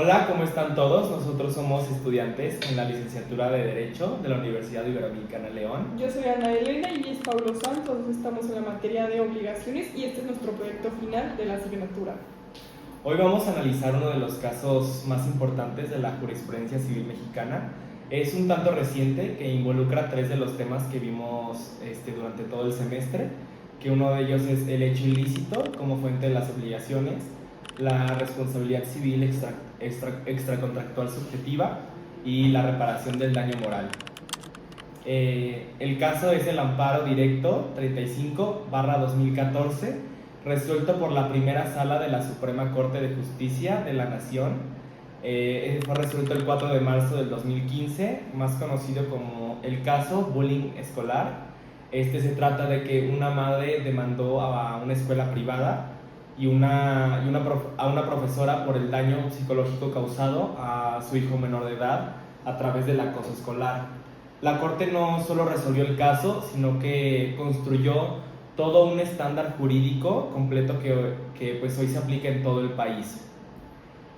Hola, ¿cómo están todos? Nosotros somos estudiantes en la licenciatura de Derecho de la Universidad Iberoamericana León. Yo soy Ana Elena y es Pablo Santos, estamos en la materia de obligaciones y este es nuestro proyecto final de la asignatura. Hoy vamos a analizar uno de los casos más importantes de la jurisprudencia civil mexicana. Es un tanto reciente que involucra tres de los temas que vimos durante todo el semestre, que uno de ellos es el hecho ilícito como fuente de las obligaciones, la responsabilidad civil extracontractual subjetiva y la reparación del daño moral. El caso es el amparo directo 35/2014, resuelto por la primera sala de la Suprema Corte de Justicia de la Nación. Fue resuelto el 4 de marzo del 2015, más conocido como el caso bullying escolar. Se trata de que una madre demandó a una escuela privada y a una profesora por el daño psicológico causado a su hijo menor de edad a través del acoso escolar. La Corte no solo resolvió el caso, sino que construyó todo un estándar jurídico completo que pues hoy se aplica en todo el país.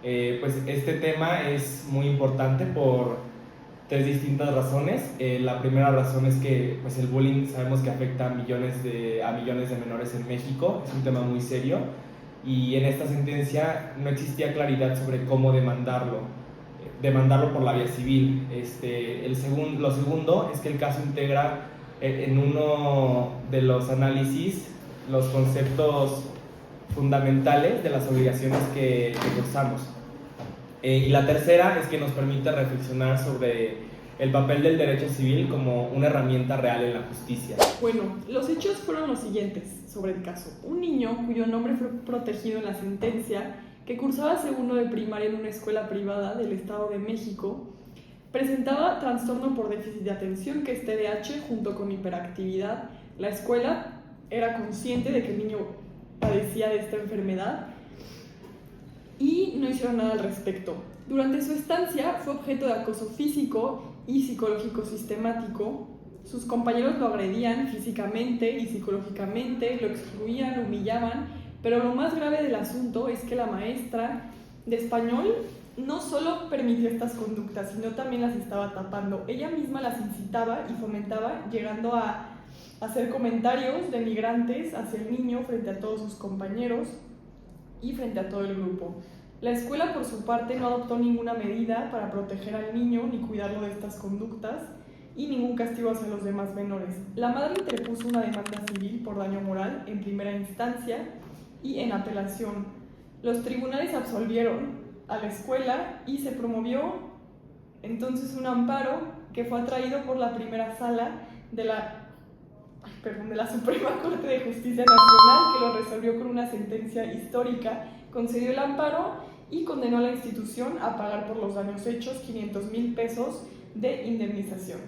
Pues este tema es muy importante por tres distintas razones. La primera razón es que pues el bullying sabemos que afecta a millones de menores en México, es un tema muy serio y en esta sentencia no existía claridad sobre cómo demandarlo por la vía civil. Lo segundo es que el caso integra en uno de los análisis los conceptos fundamentales de las obligaciones que cursamos. Y la tercera es que nos permite reflexionar sobre el papel del derecho civil como una herramienta real en la justicia. Bueno, los hechos fueron los siguientes sobre el caso. Un niño cuyo nombre fue protegido en la sentencia, que cursaba segundo de primaria en una escuela privada del Estado de México, presentaba trastorno por déficit de atención, que es TDAH, junto con hiperactividad. La escuela era consciente de que el niño padecía de esta enfermedad y no hicieron nada al respecto. Durante su estancia fue objeto de acoso físico y psicológico sistemático. Sus compañeros lo agredían físicamente y psicológicamente, lo excluían, lo humillaban, pero lo más grave del asunto es que la maestra de español no solo permitió estas conductas, sino también las estaba tapando. Ella misma las incitaba y fomentaba, llegando a hacer comentarios denigrantes hacia el niño frente a todos sus compañeros y frente a todo el grupo. La escuela, por su parte, no adoptó ninguna medida para proteger al niño ni cuidarlo de estas conductas y ningún castigo hacia los demás menores. La madre interpuso una demanda civil por daño moral en primera instancia y en apelación. Los tribunales absolvieron a la escuela y se promovió entonces un amparo que fue atraído por la primera sala de la Suprema Corte de Justicia Nacional, que lo resolvió con una sentencia histórica, concedió el amparo y condenó a la institución a pagar por los daños hechos 500,000 pesos de indemnización.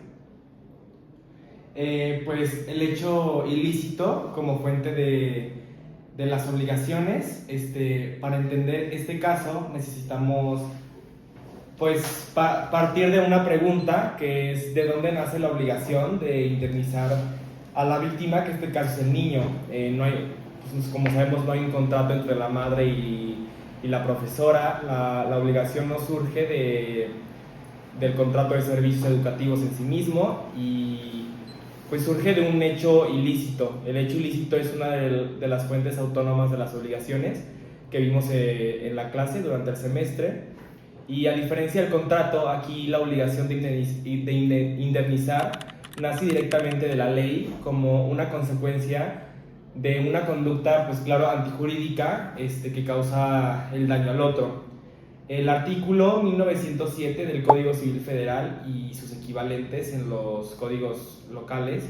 Pues el hecho ilícito como fuente de las obligaciones, para entender este caso necesitamos pues partir de una pregunta, que es ¿de dónde nace la obligación de indemnizar a la víctima, que en este caso es el niño? No hay, pues, como sabemos, no hay un contrato entre la madre y la profesora. La obligación no surge del contrato de servicios educativos en sí mismo y pues surge de un hecho ilícito. El hecho ilícito es una de las fuentes autónomas de las obligaciones que vimos en la clase durante el semestre. Y a diferencia del contrato, aquí la obligación de indemnizar nace directamente de la ley como una consecuencia de una conducta, pues claro, antijurídica que causa el daño al otro. El artículo 1907 del Código Civil Federal y sus equivalentes en los códigos locales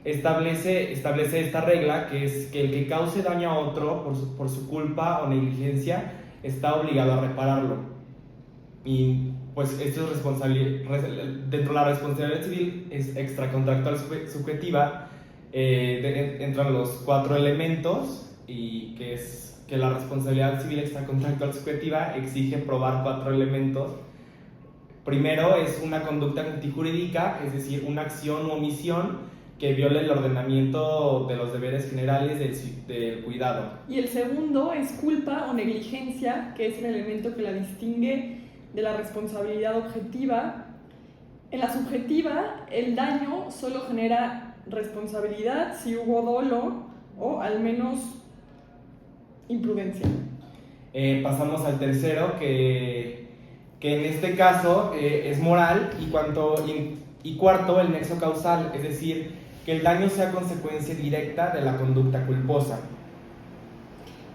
establece esta regla, que es que el que cause daño a otro por su culpa o negligencia está obligado a repararlo. Y pues esto es dentro de la responsabilidad civil es extracontractual subjetiva. Entran los cuatro elementos, y que la responsabilidad civil extracontractual subjetiva exige probar cuatro elementos. Primero es una conducta antijurídica, es decir, una acción u omisión que viole el ordenamiento de los deberes generales del cuidado. Y el segundo es culpa o negligencia, que es el elemento que la distingue de la responsabilidad objetiva. En la subjetiva, el daño solo genera responsabilidad si hubo dolo o al menos imprudencia. Pasamos al tercero, que en este caso es moral, y cuarto, el nexo causal, es decir, que el daño sea consecuencia directa de la conducta culposa.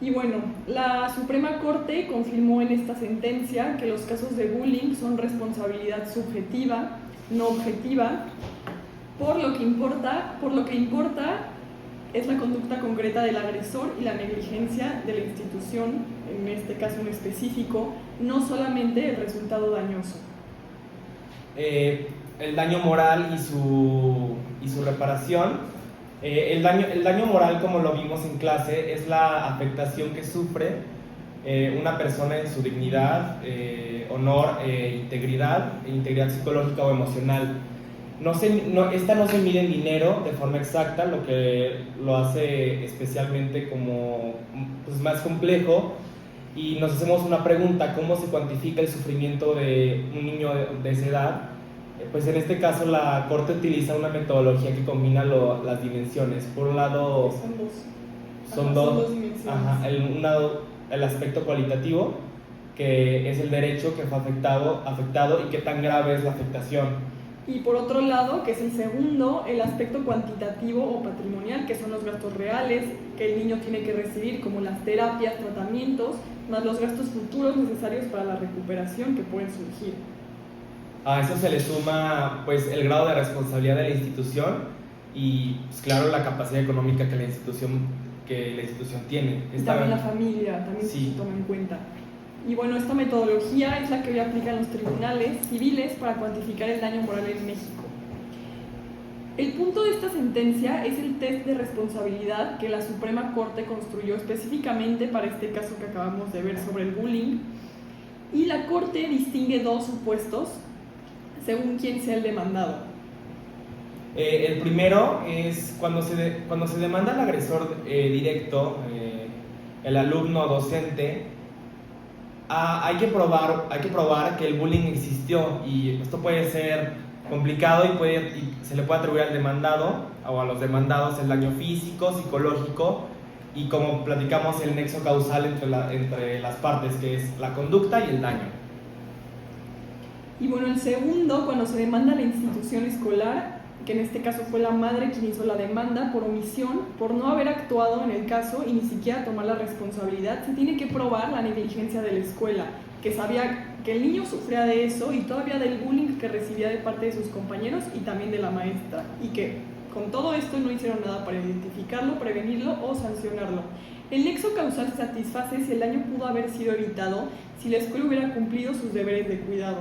Y bueno, la Suprema Corte confirmó en esta sentencia que los casos de bullying son responsabilidad subjetiva, no objetiva, por lo que importa es la conducta concreta del agresor y la negligencia de la institución, en este caso en específico, no solamente el resultado dañoso. El daño moral y su reparación. El daño moral, como lo vimos en clase, es la afectación que sufre una persona en su dignidad, honor, integridad psicológica o emocional. Esta no se mide en dinero de forma exacta, lo que lo hace especialmente como más complejo, y nos hacemos una pregunta: ¿cómo se cuantifica el sufrimiento de un niño de esa edad? Pues en este caso la Corte utiliza una metodología que combina las dimensiones. Por un lado son dos dimensiones. El aspecto cualitativo, que es el derecho que fue afectado y qué tan grave es la afectación. Y por otro lado, que es el segundo, el aspecto cuantitativo o patrimonial, que son los gastos reales que el niño tiene que recibir, como las terapias, tratamientos, más los gastos futuros necesarios para la recuperación que pueden surgir. A eso se le suma pues el grado de responsabilidad de la institución y pues, claro, la capacidad económica que la institución tiene. Y también la familia, también se toma en cuenta. Y bueno, esta metodología es la que hoy aplican los tribunales civiles para cuantificar el daño moral en México. El punto de esta sentencia es el test de responsabilidad que la Suprema Corte construyó específicamente para este caso que acabamos de ver sobre el bullying. Y la Corte distingue dos supuestos según quién sea el demandado. El primero es cuando se demanda al agresor directo, el alumno docente. Hay que probar que el bullying existió, y esto puede ser complicado y se le puede atribuir al demandado o a los demandados el daño físico, psicológico y, como platicamos, el nexo causal entre las partes, que es la conducta y el daño. Y bueno, el segundo, cuando se demanda a la institución escolar, que en este caso fue la madre quien hizo la demanda por omisión, por no haber actuado en el caso y ni siquiera tomar la responsabilidad, se tiene que probar la negligencia de la escuela, que sabía que el niño sufría de eso y todavía del bullying que recibía de parte de sus compañeros y también de la maestra, y que con todo esto no hicieron nada para identificarlo, prevenirlo o sancionarlo. El nexo causal se satisface si el daño pudo haber sido evitado, si la escuela hubiera cumplido sus deberes de cuidado.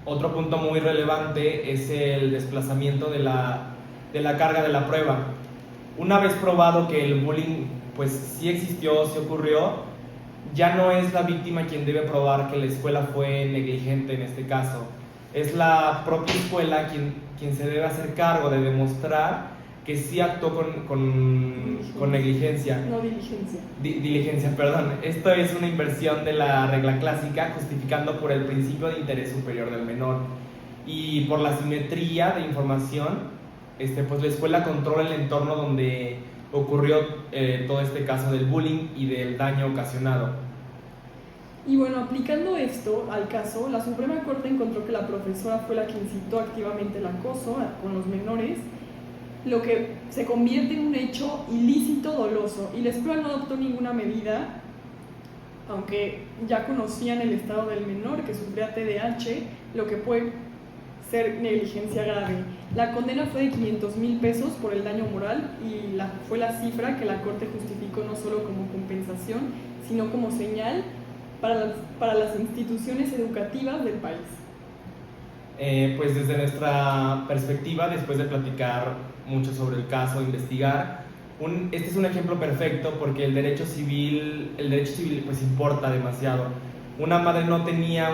Otro punto muy relevante es el desplazamiento de la carga de la prueba. Una vez probado que el bullying pues sí existió, sí ocurrió, ya no es la víctima quien debe probar que la escuela fue negligente en este caso. Es la propia escuela quien se debe hacer cargo de demostrar que sí actuó con negligencia. No, diligencia. Diligencia, perdón. Esto es una inversión de la regla clásica, justificando por el principio de interés superior del menor. Y por la simetría de información, pues la escuela controla el entorno donde ocurrió todo este caso del bullying y del daño ocasionado. Y bueno, aplicando esto al caso, la Suprema Corte encontró que la profesora fue la que incitó activamente el acoso con los menores, lo que se convierte en un hecho ilícito doloso, y la escuela no adoptó ninguna medida, aunque ya conocían el estado del menor, que sufría TDAH, lo que puede ser negligencia grave. La condena fue de 500,000 pesos por el daño moral, y fue la cifra que la Corte justificó no solo como compensación, sino como señal para las instituciones educativas del país. Pues desde nuestra perspectiva, después de platicar mucho sobre el caso, investigar, este es un ejemplo perfecto, porque el derecho civil pues importa demasiado. Una madre no tenía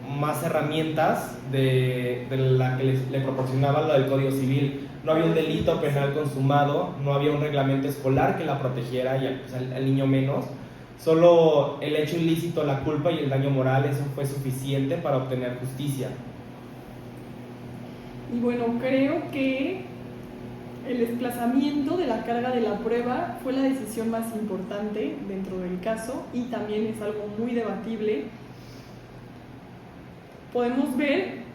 más herramientas de la que le proporcionaba lo del Código Civil. No había un delito penal consumado, no había un reglamento escolar que la protegiera y pues, al niño menos. Solo el hecho ilícito, la culpa y el daño moral, eso fue suficiente para obtener justicia. Y bueno, creo que el desplazamiento de la carga de la prueba fue la decisión más importante dentro del caso y también es algo muy debatible. Podemos ver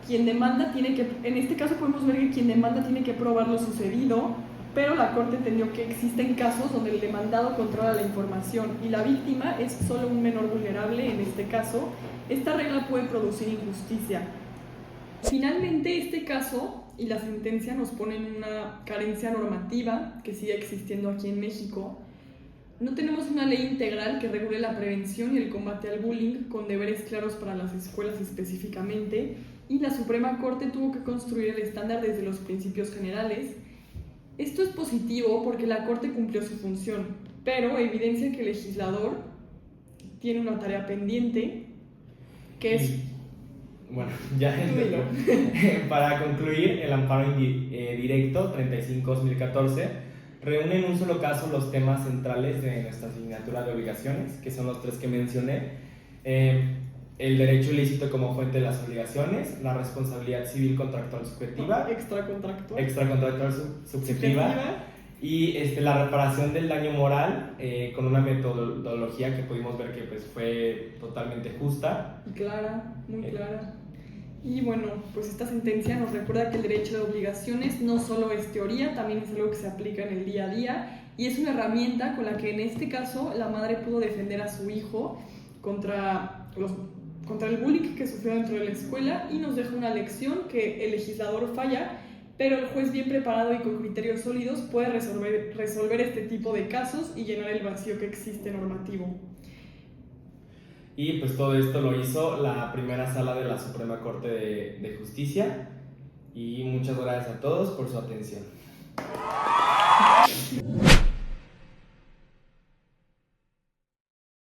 en este caso podemos ver que quien demanda tiene que probar lo sucedido, pero la Corte entendió que existen casos donde el demandado controla la información y la víctima es solo un menor vulnerable. En este caso, esta regla puede producir injusticia. Finalmente, este caso y la sentencia nos ponen una carencia normativa que sigue existiendo aquí en México. No tenemos una ley integral que regule la prevención y el combate al bullying con deberes claros para las escuelas específicamente, y la Suprema Corte tuvo que construir el estándar desde los principios generales. Esto es positivo porque la Corte cumplió su función, pero evidencia que el legislador tiene una tarea pendiente, que es... Bueno, ya para concluir, el amparo directo 35-2014 reúne en un solo caso los temas centrales de nuestra asignatura de obligaciones, que son los tres que mencioné: el derecho ilícito como fuente de las obligaciones, la responsabilidad civil contractual subjetiva, extracontractual subjetiva, y la reparación del daño moral con una metodología que pudimos ver que pues, fue totalmente justa. Clara, muy clara. Y bueno, pues esta sentencia nos recuerda que el derecho de obligaciones no solo es teoría, también es algo que se aplica en el día a día y es una herramienta con la que en este caso la madre pudo defender a su hijo contra el bullying que sufrió dentro de la escuela, y nos deja una lección que el legislador falla, pero el juez bien preparado y con criterios sólidos puede resolver este tipo de casos y llenar el vacío que existe normativo. Y pues todo esto lo hizo la primera sala de la Suprema Corte de Justicia, y muchas gracias a todos por su atención.